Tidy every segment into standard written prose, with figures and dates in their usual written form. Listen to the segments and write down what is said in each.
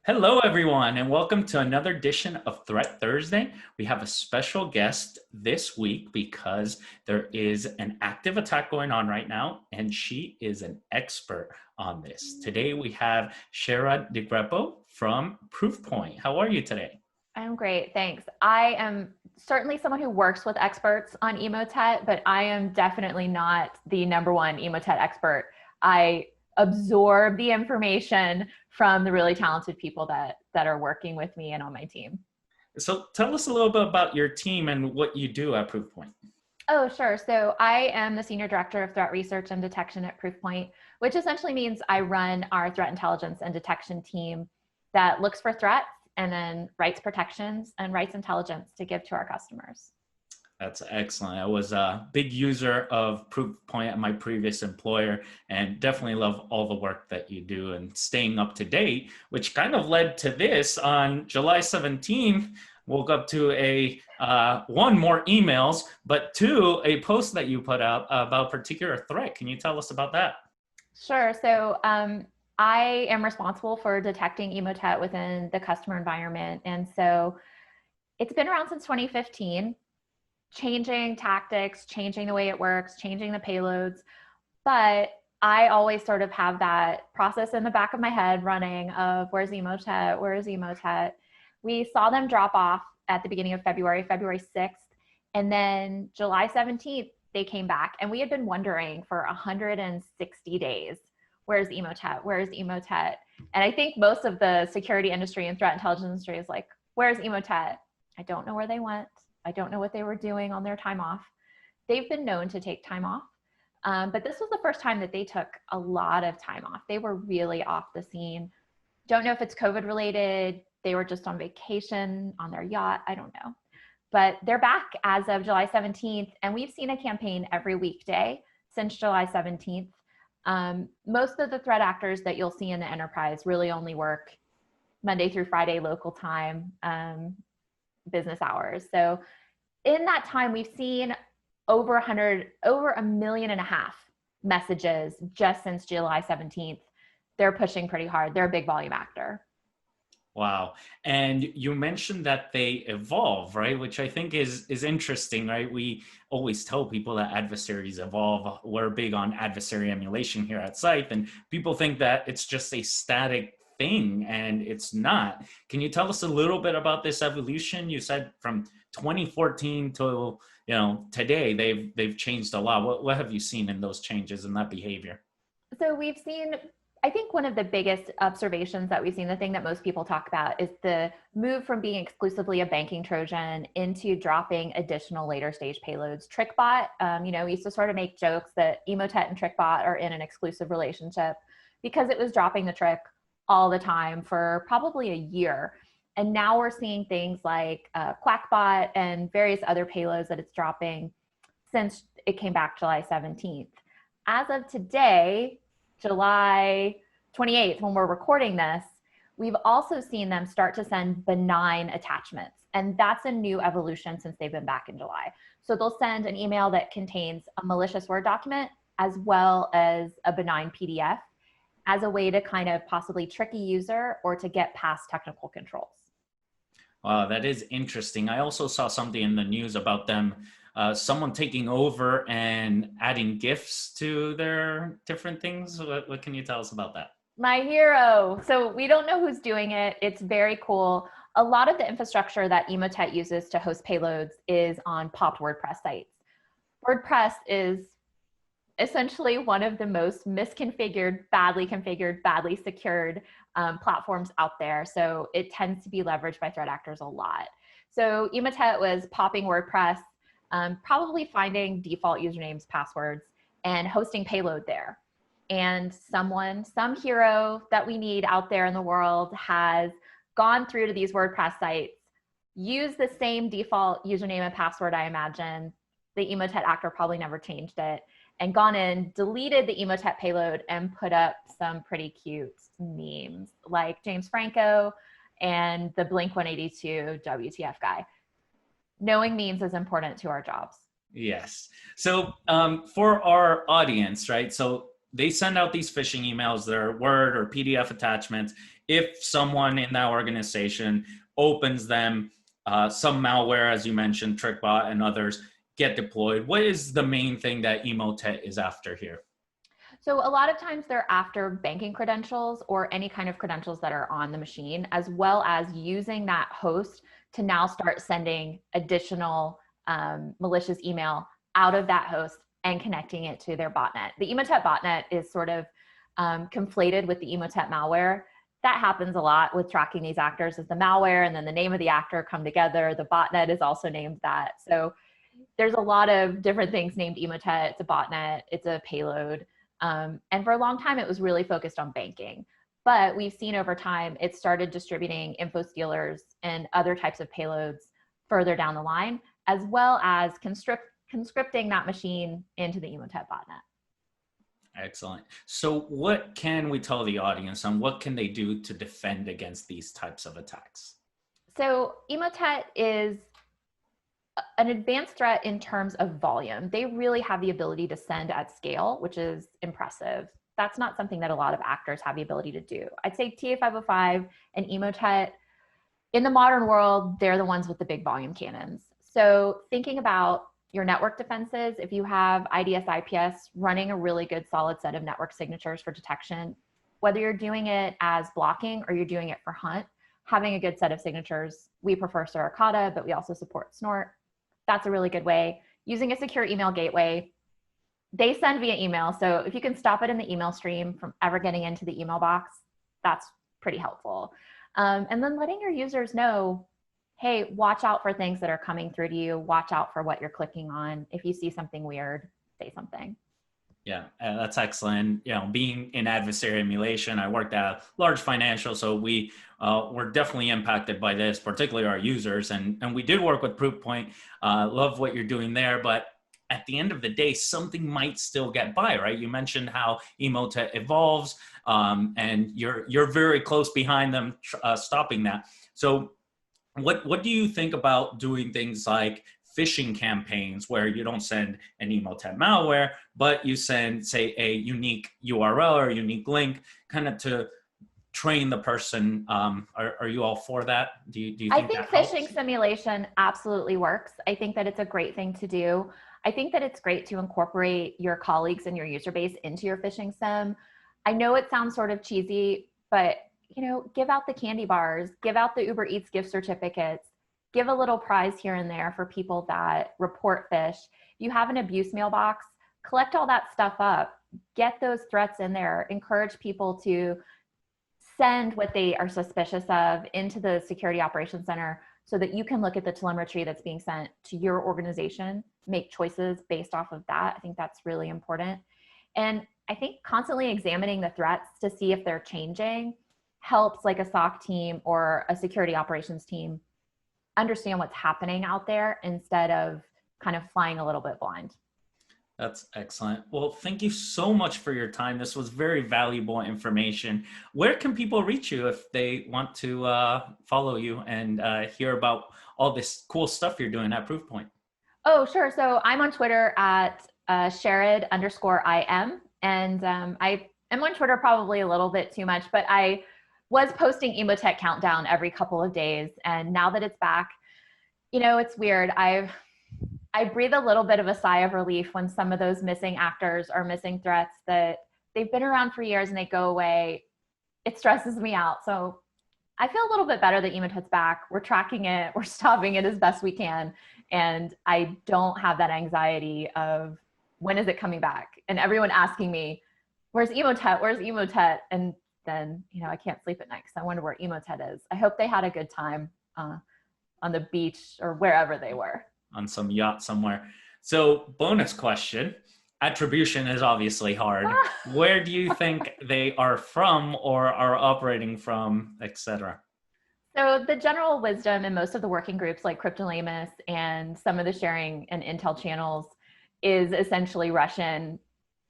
Hello, everyone, and welcome to another edition of Threat Thursday. We have a special guest this week because there is an active attack going on right now, and she is an expert on this. Today, we have Sherrord DeGrippo from ProofPoint. How are you today? I'm great, thanks. I am certainly someone who works with experts on Emotet, but I am definitely not the number one Emotet expert. I absorb the information from the really talented people that are working with me and on my team. So tell us a little bit about your team and what you do at ProofPoint. Oh, sure. So I am the Senior Director of Threat Research and Detection at ProofPoint, which essentially means I run our threat intelligence and detection team that looks for threats and then writes protections and writes intelligence to give to our customers. That's excellent. I was a big user of ProofPoint at my previous employer and definitely love all the work that you do and staying up to date, which kind of led to this on July 17th. Woke up to a one, more emails, but two, a post that you put out about a particular threat. Can you tell us about that? Sure. So I am responsible for detecting Emotet within the customer environment. And so it's been around since 2015. Changing tactics, changing the way it works, changing the payloads. But I always sort of have that process in the back of my head running of where's Emotet, where is Emotet? We saw them drop off at the beginning of February 6th. And then July 17th, they came back. And we had been wondering for 160 days, where's Emotet? Where's Emotet? And I think most of the security industry and threat intelligence industry is like, where's Emotet? I don't know where they went. I don't know what they were doing on their time off. They've been known to take time off, but this was the first time that they took a lot of time off. They were really off the scene. Don't know if it's COVID related. They were just on vacation on their yacht. I don't know. But they're back as of July 17th, and we've seen a campaign every weekday since July 17th. Most of the threat actors that you'll see in the enterprise really only work Monday through Friday local time, business hours. So in that time, we've seen over 1.5 million messages just since July 17th. They're pushing pretty hard. They're a big volume actor. Wow. And you mentioned that they evolve, right? Which I think is interesting, right? We always tell people that adversaries evolve. We're big on adversary emulation here at Scythe, and people think that it's just a static thing, and it's not. Can you tell us a little bit about this evolution? You said from 2014 to today they've changed a lot. What have you seen in those changes and that behavior? So we've seen, I think one of the biggest observations that we've seen, the thing that most people talk about, is the move from being exclusively a banking Trojan into dropping additional later stage payloads. TrickBot, we used to sort of make jokes that Emotet and TrickBot are in an exclusive relationship because it was dropping the trick all the time for probably a year. And now we're seeing things like QuackBot and various other payloads that it's dropping since it came back July 17th. As of today, July 28th, when we're recording this, we've also seen them start to send benign attachments. And that's a new evolution since they've been back in July. So they'll send an email that contains a malicious Word document as well as a benign PDF as a way to kind of possibly trick a user or to get past technical controls. Wow, that is interesting. I also saw something in the news about them, someone taking over and adding GIFs to their different things. What can you tell us about that? My hero. So we don't know who's doing it. It's very cool. A lot of the infrastructure that Emotet uses to host payloads is on popped WordPress sites. WordPress is essentially one of the most misconfigured, badly secured platforms out there. So it tends to be leveraged by threat actors a lot. So Emotet was popping WordPress, probably finding default usernames, passwords, and hosting payload there. And some hero that we need out there in the world has gone through to these WordPress sites, used the same default username and password, I imagine. The Emotet actor probably never changed it, and gone in, deleted the Emotet payload, and put up some pretty cute memes like James Franco and the Blink-182 WTF guy. Knowing memes is important to our jobs. Yes. So for our audience, right? So they send out these phishing emails, they're Word or PDF attachments. if someone in that organization opens them, some malware, as you mentioned, TrickBot and others, get deployed. What is the main thing that Emotet is after here? So a lot of times they're after banking credentials or any kind of credentials that are on the machine, as well as using that host to now start sending additional malicious email out of that host and connecting it to their botnet. The Emotet botnet is sort of conflated with the Emotet malware. That happens a lot with tracking these actors, as the malware and then the name of the actor come together. The botnet is also named that. So there's a lot of different things named Emotet. It's a botnet, it's a payload. And for a long time, it was really focused on banking. But we've seen over time, it started distributing info stealers and other types of payloads further down the line, as well as conscripting that machine into the Emotet botnet. Excellent. So what can we tell the audience on what can they do to defend against these types of attacks? So Emotet is an advanced threat in terms of volume. They really have the ability to send at scale, which is impressive. That's not something that a lot of actors have the ability to do. I'd say TA505 and Emotet, in the modern world, they're the ones with the big volume cannons. So thinking about your network defenses, if you have IDS, IPS running a really good solid set of network signatures for detection, whether you're doing it as blocking or you're doing it for hunt, having a good set of signatures. We prefer Suricata, but we also support Snort. That's a really good way. Using a secure email gateway, they send via email. So if you can stop it in the email stream from ever getting into the email box, that's pretty helpful. And then letting your users know, hey, watch out for things that are coming through to you. Watch out for what you're clicking on. If you see something weird, say something. Yeah, that's excellent. You know, being in adversary emulation, I worked at a large financial, so we were definitely impacted by this, particularly our users. And we did work with ProofPoint. Love what you're doing there, but at the end of the day, something might still get by, right? You mentioned how Emotet evolves, and you're very close behind them, stopping that. So, what do you think about doing things like phishing campaigns where you don't send an Emotet malware, but you send, say, a unique URL or a unique link, kind of to train the person? Are you all for that? Do you I think think that phishing helps? simulation absolutely works. I think that it's a great thing to do. I think that it's great to incorporate your colleagues and your user base into your phishing sim. I know it sounds sort of cheesy, but give out the candy bars, give out the Uber Eats gift certificates, give a little prize here and there for people that report phish. You have an abuse mailbox, collect all that stuff up, get those threats in there, encourage people to send what they are suspicious of into the security operations center so that you can look at the telemetry that's being sent to your organization, make choices based off of that. I think that's really important. And I think constantly examining the threats to see if they're changing helps, like a SOC team or a security operations team, understand what's happening out there instead of kind of flying a little bit blind. That's excellent. Well, thank you so much for your time. This was very valuable information. Where can people reach you if they want to follow you and hear about all this cool stuff you're doing at ProofPoint? Oh, sure. So I'm on Twitter at Sherrod_IM. And I am on Twitter probably a little bit too much, but I was posting Emotet countdown every couple of days. And now that it's back, it's weird. I breathe a little bit of a sigh of relief when some of those missing actors or missing threats that they've been around for years and they go away. It stresses me out. So I feel a little bit better that Emotet's back. We're tracking it. We're stopping it as best we can. And I don't have that anxiety of when is it coming back? And everyone asking me, where's Emotet? Where's Emotet? And then, I can't sleep at night because I wonder where Emotet is. I hope they had a good time on the beach or wherever they were. On some yacht somewhere. So, bonus question. Attribution is obviously hard. Where do you think they are from or are operating from, etc.? So the general wisdom in most of the working groups like Cryptolamus and some of the sharing and intel channels is essentially Russian.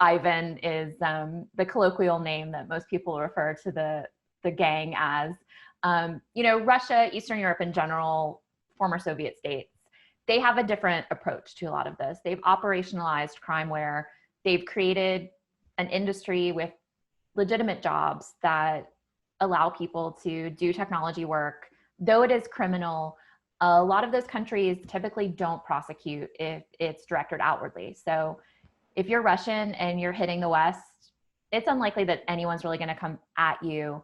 Ivan is the colloquial name that most people refer to the gang as. Russia, Eastern Europe in general, former Soviet states, they have a different approach to a lot of this. They've operationalized crimeware. They've created an industry with legitimate jobs that allow people to do technology work, though it is criminal. A lot of those countries typically don't prosecute if it's directed outwardly. So if you're Russian and you're hitting the West, it's unlikely that anyone's really going to come at you.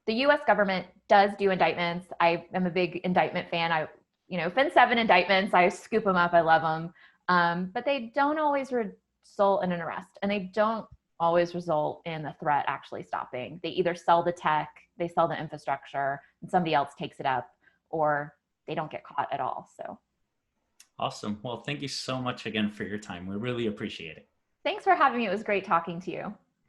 The US government does do indictments. I am a big indictment fan. Fin7 indictments, I scoop them up. I love them. But they don't always result in an arrest, and they don't always result in the threat actually stopping. They either sell the tech, they sell the infrastructure, and somebody else takes it up, or they don't get caught at all. So Awesome. Well, thank you so much again for your time. We really appreciate it. thanks for having me. It was great talking to you.